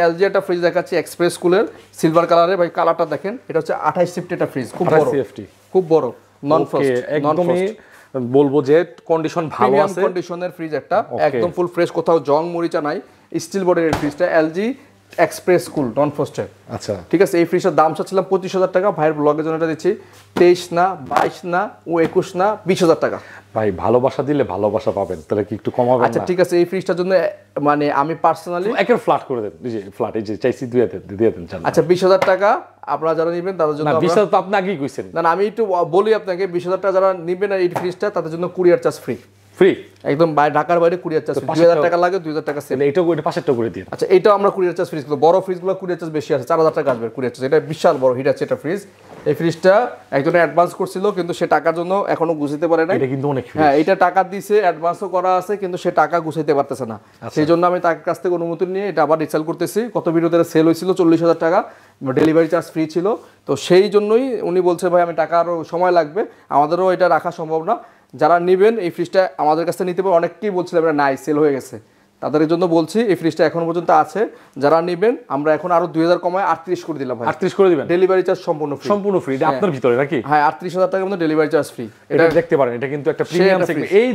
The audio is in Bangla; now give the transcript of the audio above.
এলজি একটা ফ্রিজ দেখাচ্ছি এক্সপ্রেস কুলার সিলভার কালারের, ভাই কালারটা দেখেন, এটা হচ্ছে 28 সিফটি একটা ফ্রিজ, খুব বড় খুব বড়, নন ফ্রস্ট, একদমই বলবো যে কন্ডিশন ভালো আছে, কন্ডিশনের ফ্রিজ একটা, একদম ফুল ফ্রেশ, কোথাও জং মরিচা নাই, স্টিল বডির এই ফ্রিজটা এলজি এক্সপ্রেস কুল নন ফ্রস্টেড। আচ্ছা ঠিক আছে, এই ফ্রিজটার দাম চাচ্ছিলাম 25,000 টাকা, ভাইয়ের ব্লগের জন্য এটা দিচ্ছি 23 না 22 না ও 21 না 20,000 টাকা। ভাই ভালোবাসা দিলে ভালোবাসা পাবেন, তাহলে কি একটু কমাবেন? আচ্ছা ঠিক আছে, এই ফ্রিজটার জন্য মানে আমি পার্সোনালি একের ফ্ল্যাট করে দেন, এই যে ফ্ল্যাট, এই যে চাইছি দিয়ে দেন। আচ্ছা 20,000 টাকা আপনারা যারা নেবেন তাদের জন্য, না 20,000 তো আপনি আগেই কইছেন। না আমি একটু বলি আপনাকে, 20,000 টাকা যারা নেবেন এই ফ্রিজটা তাদের জন্য কুরিয়ার চার্জ ফ্রি, একদম ঢাকার বাইরে কুরিয়ার চার্জ 2000 টাকা লাগে, 2000 টাকা সেল। এইটা ওইটা পাশেরটা করে দিন। আচ্ছা এটাও আমরা কুরিয়ার চার্জ ফ্রিজ, বড় ফ্রিজগুলো কুরিয়ার চার্জ বেশি আছে, 4000 টাকা আসবে কুরিয়ার চার্জ। এটা বিশাল বড় হিট আছে এটা ফ্রিজ। এই ফ্রিজটা একজন অ্যাডভান্স করছিল কিন্তু সে টাকার জন্য এখনো গুছাইতে পারে না। এটা কিন্তু অনেক, হ্যাঁ এটা টাকা দিয়েছে, অ্যাডভান্সও করা আছে, কিন্তু সে টাকা গুছাইতে পারতেছে না। সেই জন্য আমি তার কাছ থেকে অনুমতি নিয়ে এটা আবার রিসেল করতেছি। কত ভিডিওতে সেল হয়েছিল 40,000 টাকা, ডেলিভারি চার্জ ফ্রি ছিল, তো সেই জন্যই উনি বলছে ভাই আমি টাকা আরও সময় লাগবে, আমাদেরও এটা রাখা সম্ভব না। যারা নেবেন এই ফ্রিজটা আমাদের কাছে নিতে পারে, অনেকেই বলছিলাম এটা নাই সেল হয়ে গেছে, তাদের জন্য বলছি এই ফ্রিজটা এখনো পর্যন্ত আছে, যারা নেবেন আমরা এখন আরো 2000 কমায় 38 করে দিলাম ভাই। 38 করে দিবেন, ডেলিভারি চার্জ সম্পূর্ণ ফ্রি, এটা আপনার ভিতরে নাকি? হ্যাঁ 38,000 টাকার মধ্যে ডেলিভারি চার্জ ফ্রি। এটা দেখতে পারেন, এটা কিন্তু একটা প্রিমিয়াম সেগমেন্ট। এই